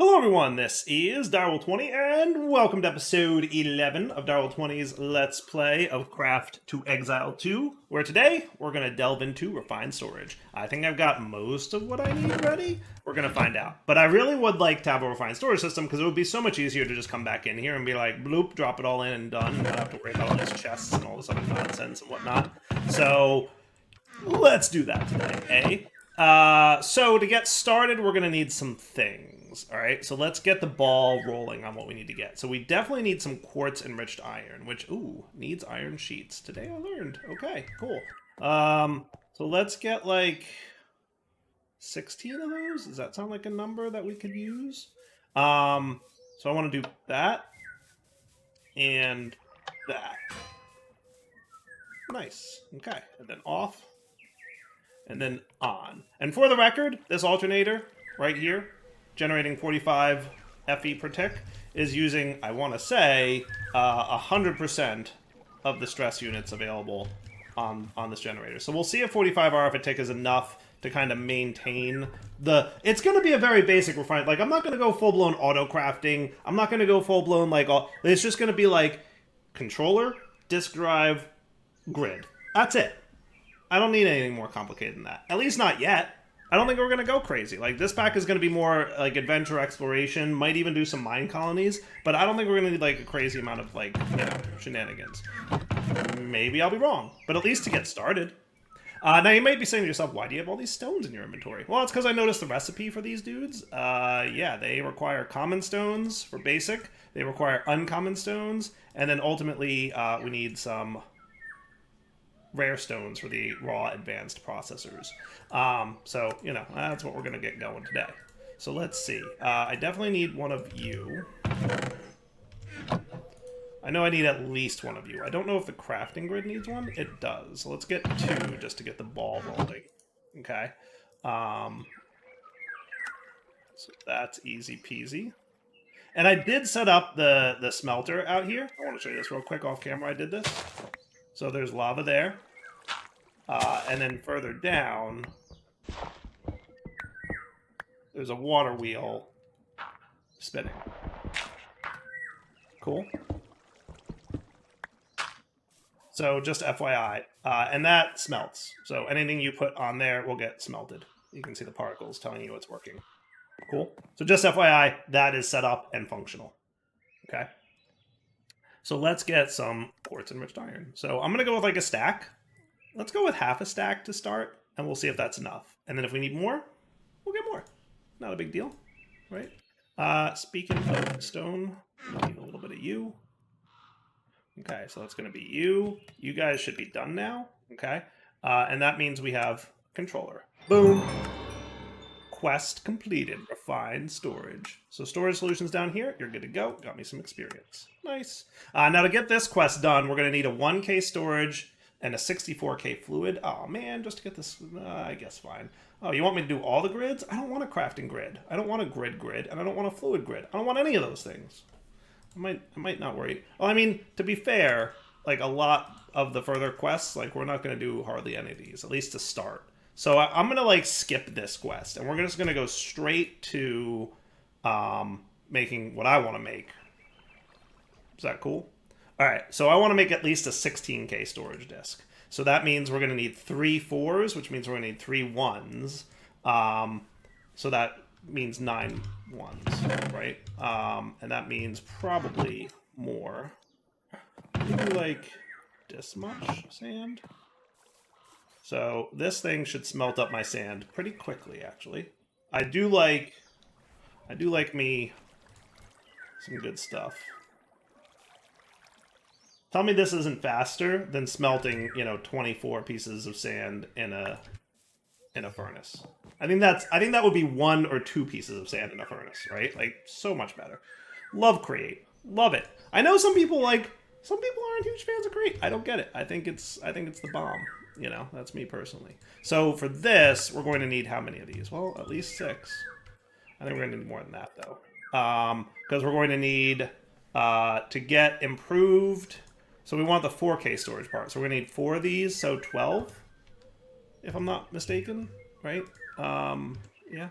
Hello everyone, this is Direwolf20 and welcome to episode 11 of Direwolf20's Let's Play of Craft to Exile 2, where today we're going to delve into refined storage. I think I've got most of what I need ready. We're going to find out. But I really would like to have a refined storage system because it would be so much easier to just come back in here and be like, bloop, drop it all in and done, and not have to worry about all these chests and all this other nonsense and whatnot. So let's do that today, so to get started, we're going to need some things, all right? So let's get the ball rolling on what we need to get. So we definitely need some quartz-enriched iron, which, needs iron sheets. Today I learned. Okay, cool. So let's get, like, 16 of those? Does that sound like a number that we could use? So I want to do that and that. Nice. Okay, and then off. And then on. And for the record, this alternator right here, generating 45 FE per tick, is using, I want to say, 100% of the stress units available on this generator. So we'll see if 45 RF a tick is enough to kind of maintain the... It's going to be a very basic refined... Like, I'm not going to go full-blown auto-crafting. I'm not going to go full-blown, like... It's just going to be, like, controller, disk drive, grid. That's it. I don't need anything more complicated than that. At least not yet. I don't think we're going to go crazy. Like, this pack is going to be more, like, adventure exploration. Might even do some mine colonies. But I don't think we're going to need, like, a crazy amount of, like, shenanigans. Maybe I'll be wrong. But at least to get started. Now, you might be saying to yourself, why do you have all these stones in your inventory? Well, it's because I noticed the recipe for these dudes. Yeah, they require common stones for basic. They require uncommon stones. And then, ultimately, we need some... rare stones for the raw advanced processors. So, that's what we're going to get going today. So let's see. I definitely need one of you. I know I need at least one of you. I don't know if the crafting grid needs one. It does. So let's get two just to get the ball rolling. Okay. So that's easy peasy. And I did set up the smelter out here. I want to show you this real quick off camera. I did this. So there's lava there. And then further down, there's a water wheel spinning. Cool. So just FYI. And that smelts. So anything you put on there will get smelted. You can see the particles telling you it's working. Cool. So just FYI, that is set up and functional. Okay. So let's get some quartz-enriched iron. So I'm going to go with like a stack. Let's go with half a stack to start, and we'll see if that's enough. And then if we need more, we'll get more. Not a big deal, right? Speaking of stone, I need a little bit of you. Okay, so that's going to be you. You guys should be done now, okay? And that means we have controller. Boom. Quest completed. Refined storage. So storage solutions down here. You're good to go. Got me some experience. Nice. Now to get this quest done, we're going to need a 1K storage and a 64K fluid. Oh man, just to get this, I guess fine. Oh, you want me to do all the grids? I don't want a crafting grid. I don't want a grid, and I don't want a fluid grid. I don't want any of those things. I might not worry. Well, I mean, to be fair, like a lot of the further quests, like we're not going to do hardly any of these, at least to start. So I'm going to, like, skip this quest, and we're just going to go straight to making what I want to make. Is that cool? All right, so I want to make at least a 16K storage disk. So that means we're going to need 3 4s, which means we're going to need 3 1s. So that means 9 1s, right? And that means probably more. Maybe, like, this much sand? So this thing should smelt up my sand pretty quickly, actually. I do like me some good stuff. Tell me this isn't faster than smelting, 24 pieces of sand in a furnace. I think that would be 1 or 2 pieces of sand in a furnace, right? Like, so much better. Love Create. Love it. I know some people aren't huge fans of Create. I don't get it. I think it's the bomb. That's me personally. So for this, we're going to need how many of these? Well, at least 6. I think we're going to need more than that, though. Because we're going to need, to get improved... So we want the 4K storage part. So we're going to need 4 of these, so 12, if I'm not mistaken, right? Yeah.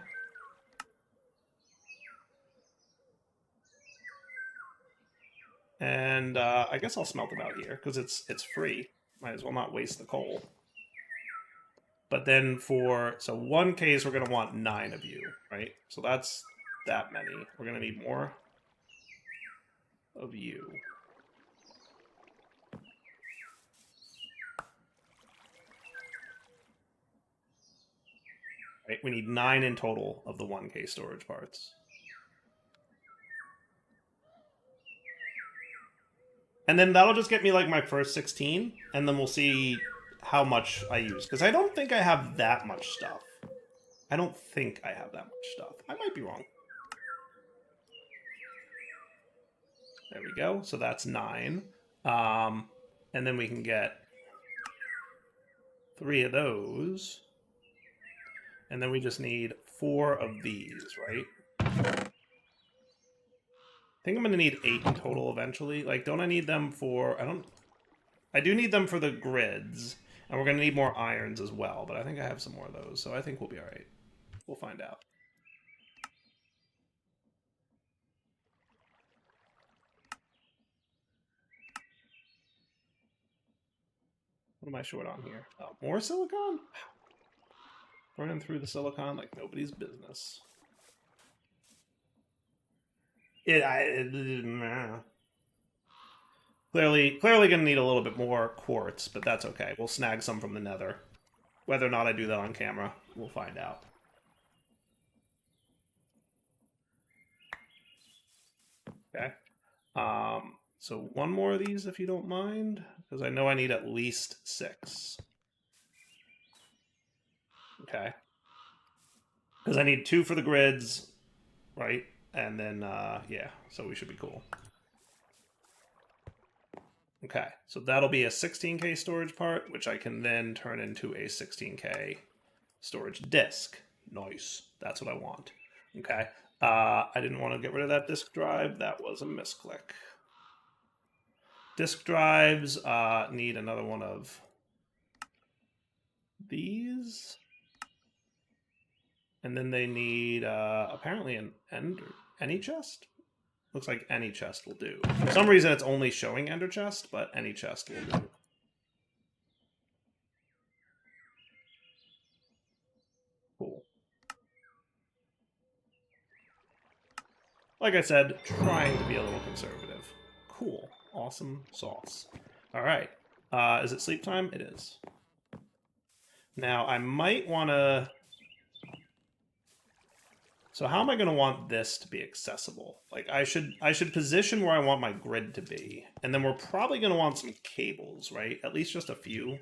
And I guess I'll smelt it out here because it's free. Might as well not waste the coal. But then so 1 case, we're going to want 9 of you, right? So that's that many. We're going to need more of you. Right? We need 9 in total of the 1K storage parts. And then that'll just get me like my first 16, and then we'll see how much I use. Because I don't think I have that much stuff. I don't think I have that much stuff. I might be wrong. There we go. So that's 9. And then we can get 3 of those. And then we just need 4 of these, right? I think I'm going to need 8 in total eventually. Like, don't I need them for... I do need them for the grids. And we're going to need more irons as well. But I think I have some more of those. So I think we'll be all right. We'll find out. What am I short on here? Oh, more silicon? Wow. Running through the silicon like nobody's business. Clearly going to need a little bit more quartz, but that's okay. We'll snag some from the nether. Whether or not I do that on camera, we'll find out. Okay. So 1 more of these, if you don't mind, because I know I need at least 6. Okay. Because I need 2 for the grids, right? And then, yeah, so we should be cool. Okay, so that'll be a 16K storage part, which I can then turn into a 16K storage disk. Nice. That's what I want. Okay. I didn't want to get rid of that disk drive. That was a misclick. Disk drives need another one of these. And then they need, apparently, any chest? Looks like any chest will do. For some reason, it's only showing ender chest, but any chest will do. Cool. Like I said, trying to be a little conservative. Cool. Awesome sauce. All right. Is it sleep time? It is. Now, I might want to... So how am I going to want this to be accessible? Like, I should position where I want my grid to be. And then we're probably going to want some cables, right? At least just a few.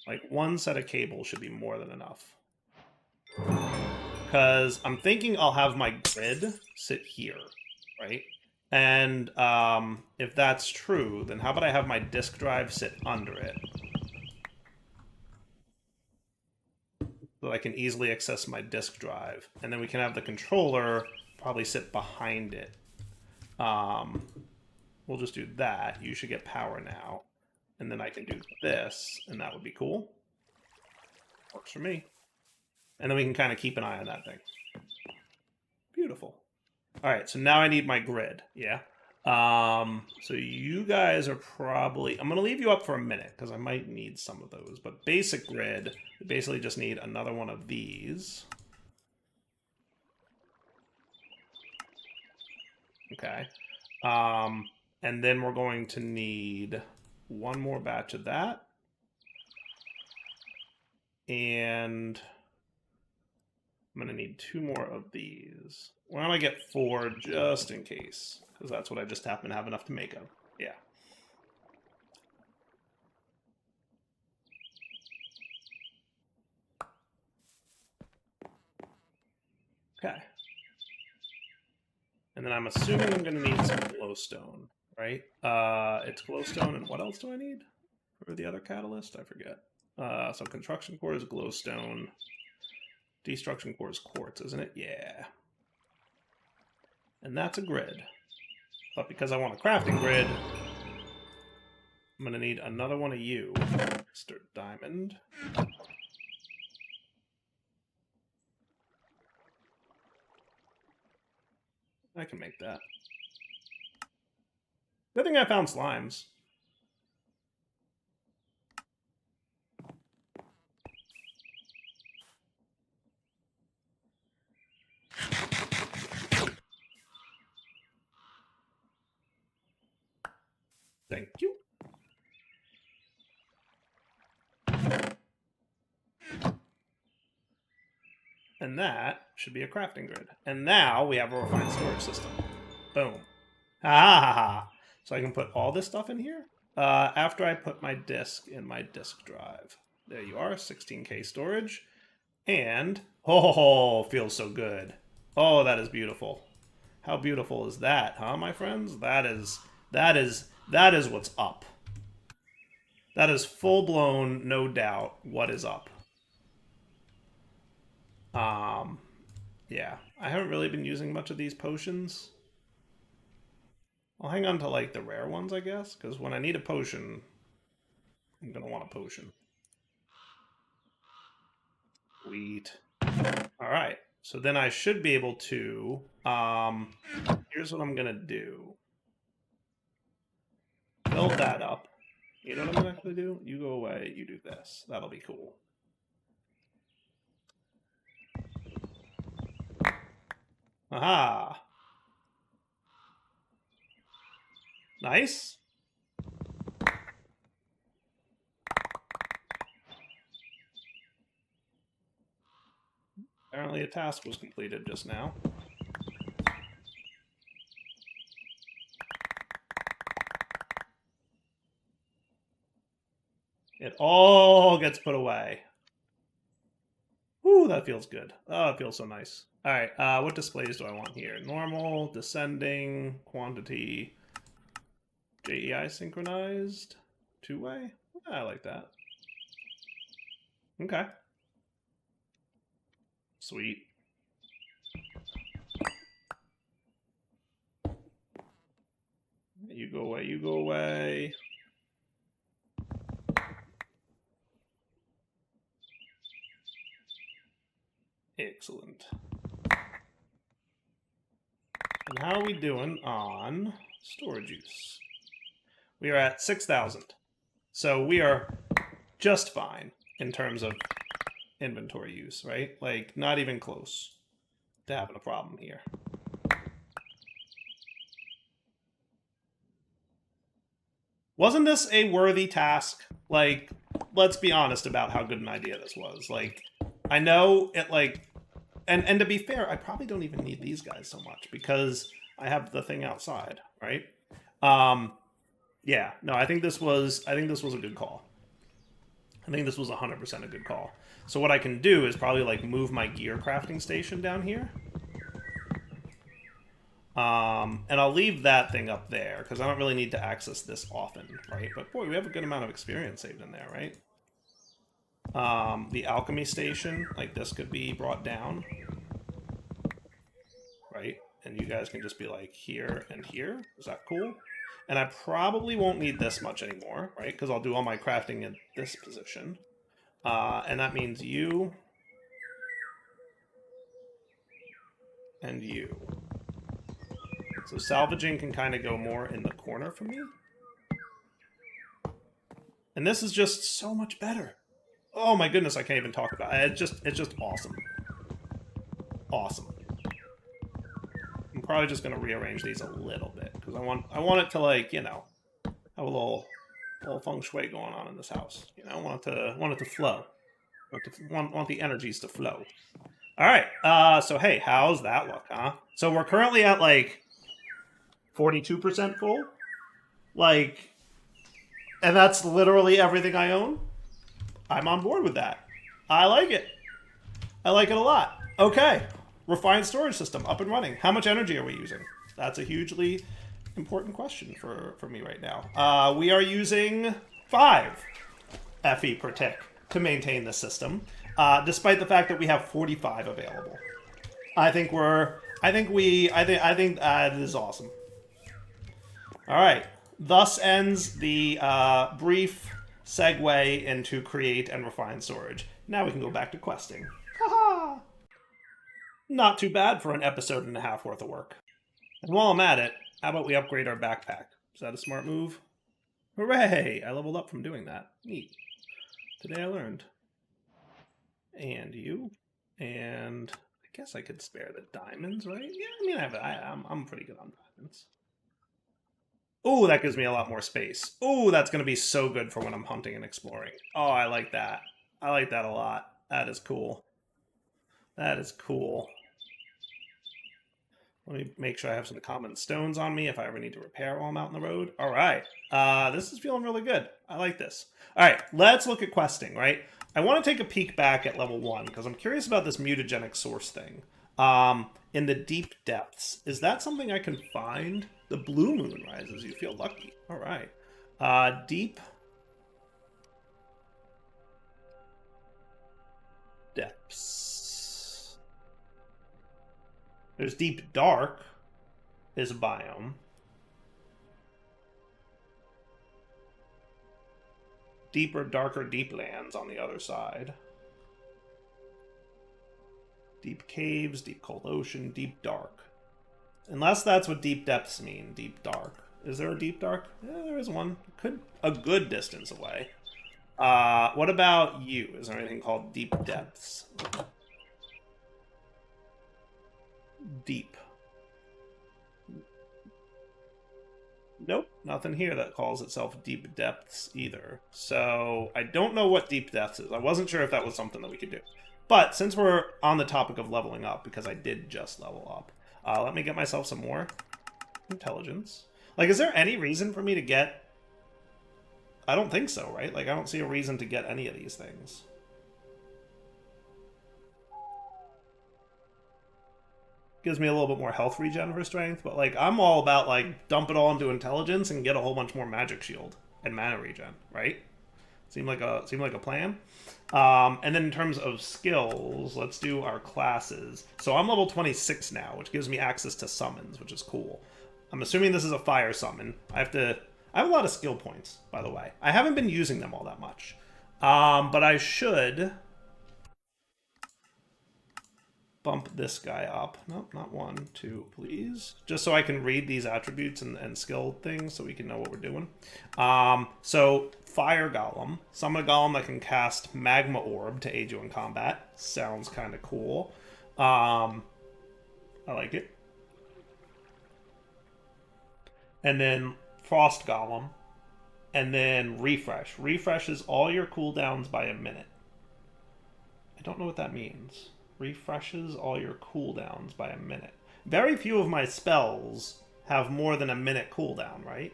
Like, 1 set of cables should be more than enough. Because I'm thinking I'll have my grid sit here, right? And if that's true, then how about I have my disk drive sit under it? So I can easily access my disk drive. And then we can have the controller probably sit behind it. We'll just do that. You should get power now. And then I can do this, and that would be cool. Works for me. And then we can kind of keep an eye on that thing. Beautiful. All right, so now I need my grid, yeah? So you guys are probably... I'm going to leave you up for a minute, because I might need some of those. But basic grid, we basically just need another one of these. Okay. And then we're going to need 1 more batch of that. And I'm going to need 2 more of these. Why don't I get 4 just in case? Because that's what I just happen to have enough to make of. Yeah. Okay. And then I'm assuming I'm going to need some glowstone, right? It's glowstone, and what else do I need for the other catalyst? I forget. So construction core is glowstone. Destruction core is quartz, isn't it? Yeah. And that's a grid. But because I want a crafting grid, I'm going to need another one of you, Mr. Diamond. I can make that. Good thing I found slimes. Thank you. And that should be a crafting grid. And now we have a refined storage system. Boom. Ha ha ha. So I can put all this stuff in here after I put my disk in my disk drive. There you are, 16K storage. And, oh, feels so good. Oh, that is beautiful. How beautiful is that, huh, my friends? That is what's up. That is full-blown, no doubt, what is up. Yeah. I haven't really been using much of these potions. I'll hang on to, like, the rare ones, I guess, because when I need a potion, I'm going to want a potion. Sweet. Alright. So then I should be able to... here's what I'm going to do. Build that up. You know what I'm going to actually do? You go away, you do this. That'll be cool. Aha! Nice. Apparently a task was completed just now. It all gets put away. Ooh, that feels good. Oh, it feels so nice. All right, what displays do I want here? Normal, descending, quantity, JEI synchronized, two-way? I like that. Okay. Sweet. You go away, you go away. Excellent. And how are we doing on storage use? We are at 6,000. So we are just fine in terms of inventory use, right? Like, not even close to having a problem here. Wasn't this a worthy task? Like, let's be honest about how good an idea this was. Like, I know it, like... And to be fair, I probably don't even need these guys so much because I have the thing outside, right? Yeah, no, I think this was a good call. I think this was 100% a good call. So what I can do is probably like move my gear crafting station down here. And I'll leave that thing up there because I don't really need to access this often, right? But boy, we have a good amount of experience saved in there, right? The alchemy station, like this could be brought down, right? And you guys can just be like here and here. Is that cool? And I probably won't need this much anymore, right? Because I'll do all my crafting in this position. And that means you and you. So salvaging can kind of go more in the corner for me. And this is just so much better. Oh my goodness, I can't even talk about it. It's just awesome. Awesome. I'm probably just gonna rearrange these a little bit because I want it to, like, you know, have a little feng shui going on in this house. You know, I want it to flow. Want the energies to flow. All right. So hey, how's that look, huh? So we're currently at like 42% full, like, and that's literally everything I own. I'm on board with that. I like it. I like it a lot. Okay. Refined storage system up and running. How much energy are we using? That's a hugely important question for me right now. We are using 5 FE per tick to maintain the system, despite the fact that we have 45 available. I think that is awesome. All right. Thus ends the brief segue into create and refine storage. Now we can go back to questing. Haha! Not too bad for an episode and a half worth of work. And while I'm at it, how about we upgrade our backpack? Is that a smart move? Hooray! I leveled up from doing that. Neat. Today I learned. And you. And I guess I could spare the diamonds, right? Yeah, I mean, I'm pretty good on diamonds. Oh, that gives me a lot more space. Oh, that's going to be so good for when I'm hunting and exploring. Oh, I like that. I like that a lot. That is cool. That is cool. Let me make sure I have some common stones on me if I ever need to repair while I'm out on the road. All right. This is feeling really good. I like this. All right, let's look at questing, right? I want to take a peek back at level 1 because I'm curious about this mutagenic source thing. In the deep depths, is that something I can find? The blue moon rises. You feel lucky. All right. Deep depths. There's deep dark is a biome. Deeper, darker, deep lands on the other side. Deep caves, deep cold ocean, deep dark. Unless that's what deep depths mean, deep dark. Is there a deep dark? Yeah, there is one. Could a good distance away. What about you? Is there anything called deep depths? Deep. Nope, nothing here that calls itself deep depths either. So I don't know what deep depths is. I wasn't sure if that was something that we could do. But since we're on the topic of leveling up, because I did just level up, let me get myself some more intelligence. Like, is there any reason for me to get... I don't think so, right? Like, I don't see a reason to get any of these things. Gives me a little bit more health regen for strength, but like I'm all about like dump it all into intelligence and get a whole bunch more magic shield and mana regen, right? Seemed like a plan. And then in terms of skills, let's do our classes. So I'm level 26 now, which gives me access to summons, which is cool. I'm assuming this is a fire summon. I have a lot of skill points, by the way. I haven't been using them all that much, but I should bump this guy up. Nope, not 1, 2, please. Just so I can read these attributes and skill things so we can know what we're doing. So, Fire Golem. Summon a Golem that can cast Magma Orb to aid you in combat. Sounds kind of cool. I like it. And then Frost Golem. And then Refresh. Refreshes all your cooldowns by a minute. I don't know what that means. Refreshes all your cooldowns by a minute. Very few of my spells have more than a minute cooldown, right?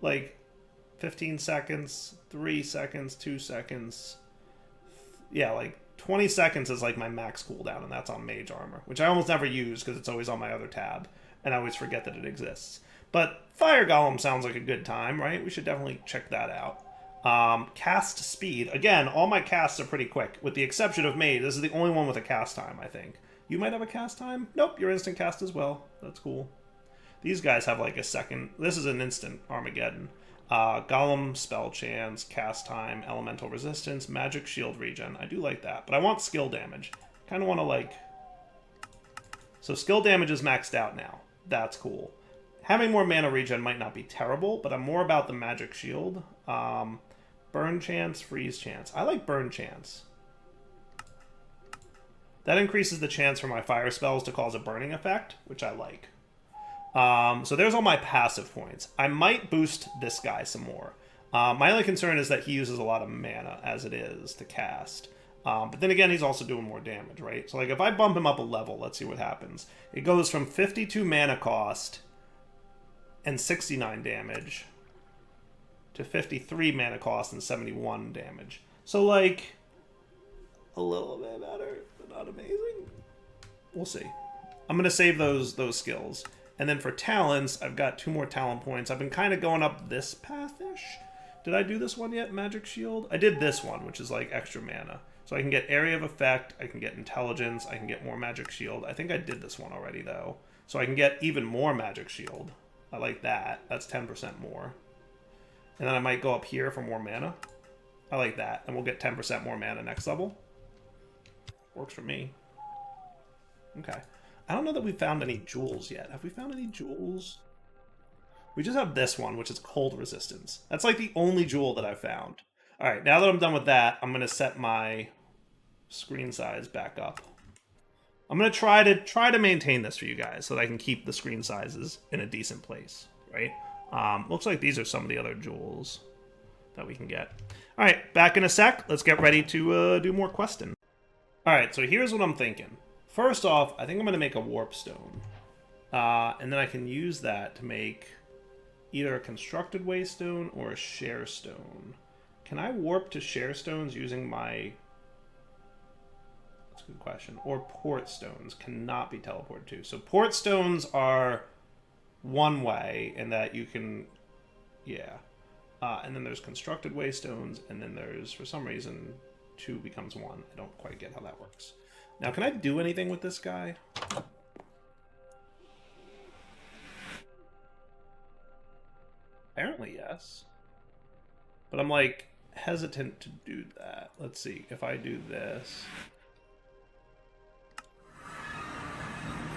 Like 15 seconds, 3 seconds, 2 seconds. Yeah, like 20 seconds is like my max cooldown, and that's on Mage Armor, which I almost never use because it's always on my other tab, and I always forget that it exists. But Fire Golem sounds like a good time, right? We should definitely check that out. Cast speed. Again, all my casts are pretty quick, with the exception of Mage. This is the only one with a cast time, I think. You might have a cast time? Nope, you're instant cast as well. That's cool. These guys have like a second. This is an instant Armageddon. Golem spell chance, cast time, elemental resistance, magic shield regen. I do like that, but I want skill damage. Kind of want to like... So skill damage is maxed out now. That's cool. Having more mana regen might not be terrible, but I'm more about the magic shield. Burn chance, freeze chance. I like burn chance. That increases the chance for my fire spells to cause a burning effect, which I like. So there's all my passive points. I might boost this guy some more. My only concern is that he uses a lot of mana as it is to cast. But then again, he's also doing more damage, right? So like if I bump him up a level, let's see what happens. It goes from 52 mana cost and 69 damage to 53 mana cost and 71 damage. So like a little bit better, but not amazing. We'll see. I'm going to save those skills. And then for talents, I've got 2 more talent points. I've been kind of going up this path-ish. Did I do this one yet, Magic Shield? I did this one, which is like extra mana. So I can get Area of Effect, I can get Intelligence, I can get more Magic Shield. I think I did this one already, though. So I can get even more Magic Shield. I like that. That's 10% more. And then I might go up here for more mana. I like that. And we'll get 10% more mana next level. Works for me. Okay. I don't know that we found any jewels yet. Have we found any jewels? We just have this one, which is cold resistance. That's like the only jewel that I found. All right, now that I'm done with that, I'm going to set my screen size back up. I'm going to try to maintain this for you guys so that I can keep the screen sizes in a decent place, right? Looks like these are some of the other jewels that we can get. All right, back in a sec. Let's get ready to do more questing. All right, so here's what I'm thinking. First off, I think I'm going to make a warp stone. And then I can use that to make either a constructed waystone or a share stone. Can I warp to share stones using my... That's a good question. Or port stones cannot be teleported to. So port stones are one way in that you can... Yeah. And then there's constructed waystones, and then there's, for some reason, 2 becomes 1. I don't quite get how that works. Now, can I do anything with this guy? Apparently, yes. But I'm, like, hesitant to do that. Let's see. If I do this...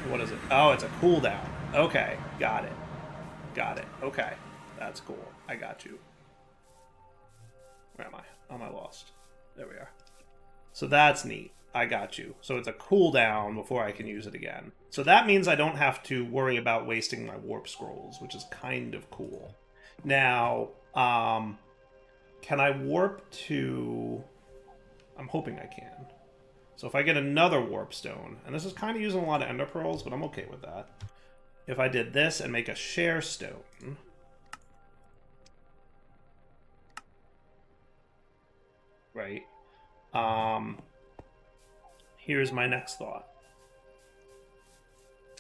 What is it? Oh, it's a cooldown. Okay, got it. Got it. Okay, that's cool. I got you. Where am I? Oh, am I lost? There we are. So that's neat. I got you. So it's a cooldown before I can use it again. So that means I don't have to worry about wasting my warp scrolls, which is kind of cool. Now, can I warp to... I'm hoping I can. So if I get another warp stone, and this is kind of using a lot of ender pearls, but I'm okay with that. If I did this and make a share stone... Right. Here's my next thought.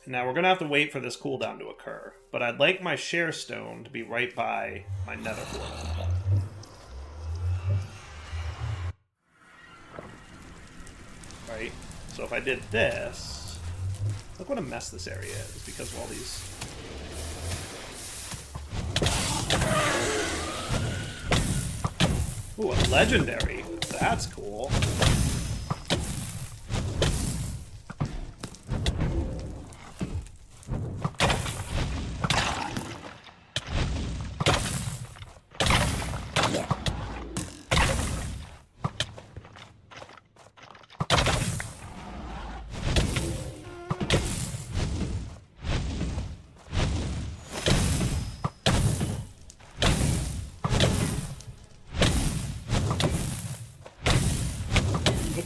Now we're going to have to wait for this cooldown to occur, but I'd like my share stone to be right by my nether portal. Right? So if I did this, look what a mess this area is because of all these... Ooh, a legendary. That's cool.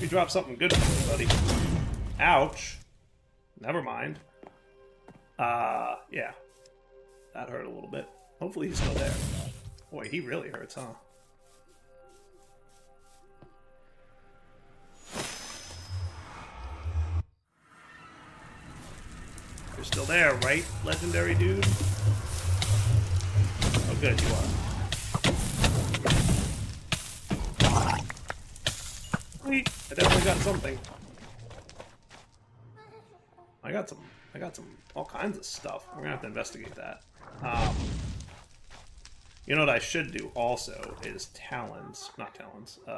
Drop something good for me, buddy. Ouch. Never mind. Yeah. That hurt a little bit. Hopefully he's still there. Boy, he really hurts, huh? You're still there, right, legendary dude? Oh, good, you are. Sweet. I definitely got something. I got some all kinds of stuff. We're gonna have to investigate that. You know what I should do also is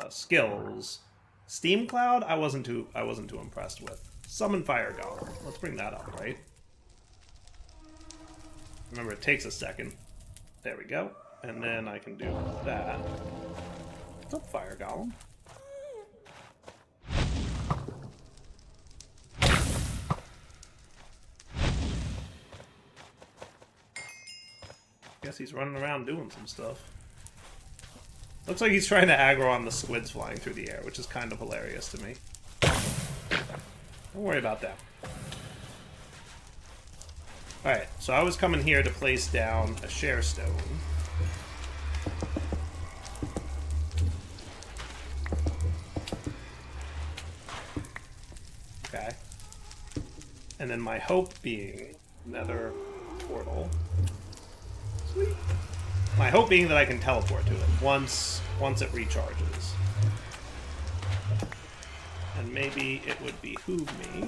skills. Steam Cloud, I wasn't too impressed with. Summon Fire Golem. Let's bring that up, right? Remember, it takes a second. There we go. And then I can do that. What's up, Fire Golem? Guess he's running around doing some stuff. Looks like he's trying to aggro on the squids flying through the air, which is kind of hilarious to me. Don't worry about that. Alright, so I was coming here to place down a share stone. Okay. And then my hope being nether portal. Sweet. My hope being that I can teleport to it once it recharges. And maybe it would behoove me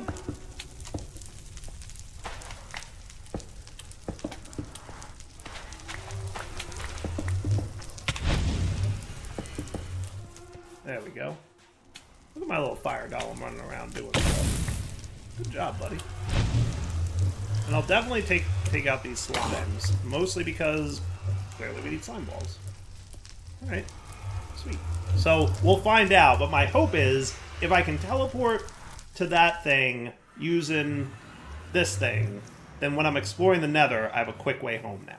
there we go. Look at my little fire golem running around doing stuff. Good job, buddy. And I'll definitely take out these slimes, mostly because clearly we need slime balls. Alright, sweet. So we'll find out, but my hope is if I can teleport to that thing using this thing, then when I'm exploring the nether, I have a quick way home now.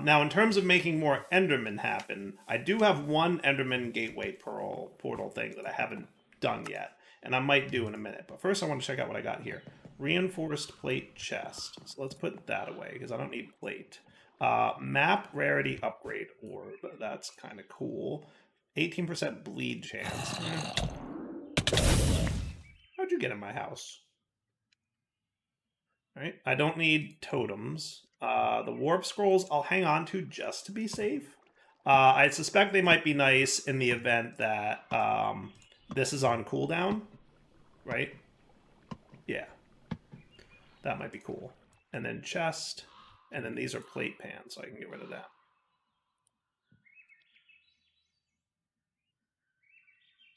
Now, in terms of making more Enderman happen, I do have one Enderman Gateway Pearl portal thing that I haven't done yet, and I might do in a minute. But first, I want to check out what I got here. Reinforced plate chest. So let's put that away, because I don't need plate. Map rarity upgrade orb. That's kind of cool. 18% bleed chance. How'd you get in my house? Right? I don't need totems. The warp scrolls I'll hang on to just to be safe. I suspect they might be nice in the event that this is on cooldown, right? Yeah. That might be cool. And then chest, and then these are plate pans, so I can get rid of that.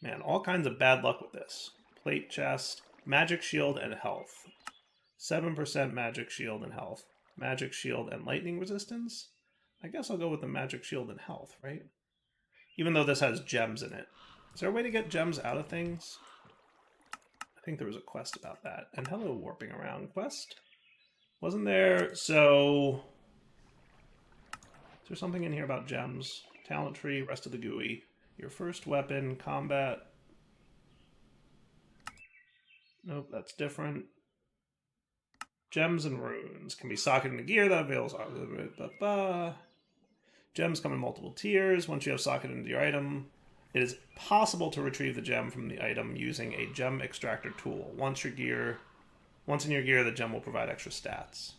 Man, all kinds of bad luck with this. Plate chest, magic shield, and health. 7% magic shield and health. Magic shield and lightning resistance? I guess I'll go with the magic shield and health, right? Even though this has gems in it. Is there a way to get gems out of things? I think there was a quest about that. And hello, warping around quest. Wasn't there... So... Is there something in here about gems? Talent tree, rest of the GUI. Your first weapon, combat... Nope, that's different. Gems and runes can be socketed into gear that avails. Gems come in multiple tiers. Once you have socketed into your item, it is possible to retrieve the gem from the item using a gem extractor tool. Once in your gear, the gem will provide extra stats.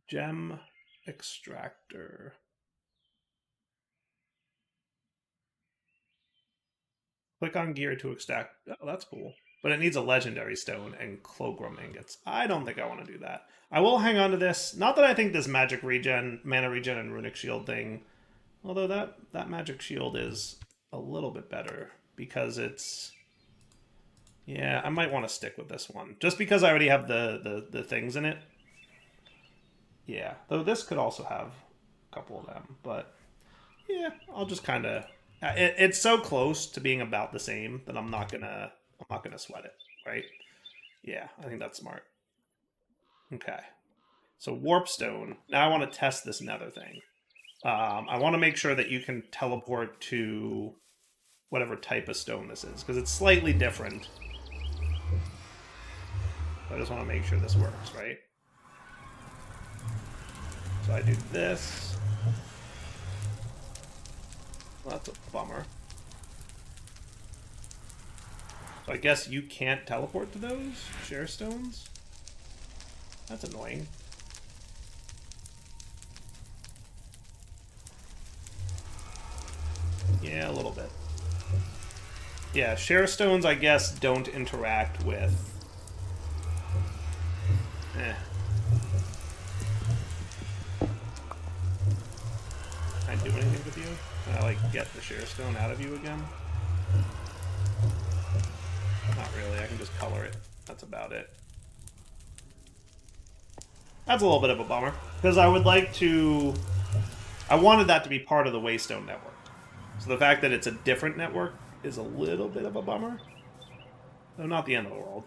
Gem extractor. Click on gear to extract. Oh, that's cool. But it needs a legendary stone and clogram ingots. I don't think I want to do that. I will hang on to this. Not that I think this magic regen, mana regen, and runic shield thing. Although that magic shield is a little bit better because it's... Yeah, I might want to stick with this one. Just because I already have the things in it. Yeah, though this could also have a couple of them. But yeah, I'll just kind of... It's so close to being about the same that I'm not gonna sweat it, right? Yeah, I think that's smart. Okay, so warpstone. Now I want to test this nether thing. I want to make sure that you can teleport to whatever type of stone this is because it's slightly different. I just want to make sure this works, right? So I do this. Well, that's a bummer. So I guess you can't teleport to those share stones? That's annoying. Yeah, a little bit. Yeah, share stones, I guess, don't interact with... Can I do anything with you? Can I, like, get the share stone out of you again? Not really, I can just color it. That's about it. That's a little bit of a bummer, because I would like to... I wanted that to be part of the Waystone network. So the fact that it's a different network is a little bit of a bummer. Though not the end of the world.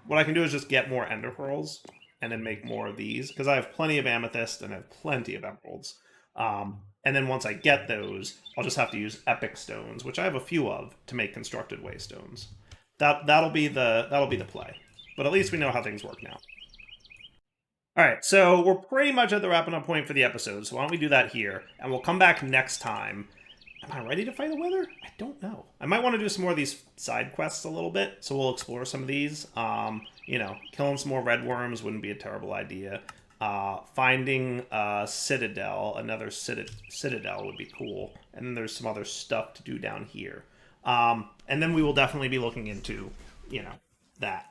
What I can do is just get more ender pearls, and then make more of these, because I have plenty of amethyst and I have plenty of emeralds. And then once I get those, I'll just have to use epic stones, which I have a few of, to make constructed waystones. That'll be the play. But at least we know how things work now. Alright, so we're pretty much at the wrapping up point for the episode, so why don't we do that here, and we'll come back next time. Am I ready to fight a wither? I don't know. I might want to do some more of these side quests a little bit, so we'll explore some of these. You know, killing some more red worms wouldn't be a terrible idea. Finding a citadel, another citadel would be cool. And then there's some other stuff to do down here. And then we will definitely be looking into, you know, that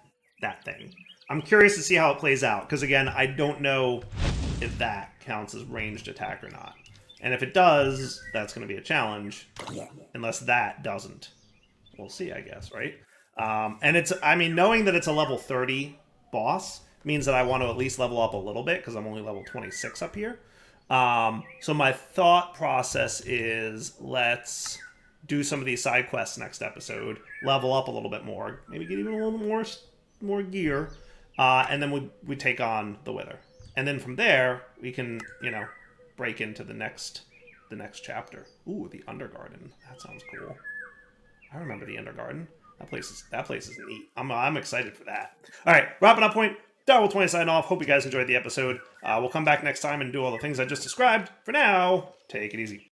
thing. I'm curious to see how it plays out, because again, I don't know if that counts as ranged attack or not. And if it does, that's going to be a challenge, unless that doesn't. we'll see, I guess, right? And it's, I mean, knowing that it's a level 30 boss means that I want to at least level up a little bit because I'm only level 26 up here. So my thought process is let's do some of these side quests next episode, level up a little bit more, maybe get even a little more gear, and then we take on the Wither, and then from there we can break into the next chapter. Ooh, the Undergarden. That sounds cool. I remember the Undergarden. That place is neat. I'm excited for that. All right, wrapping up point. Darwell20 signing off. Hope you guys enjoyed the episode. We'll come back next time and do all the things I just described. For now, take it easy.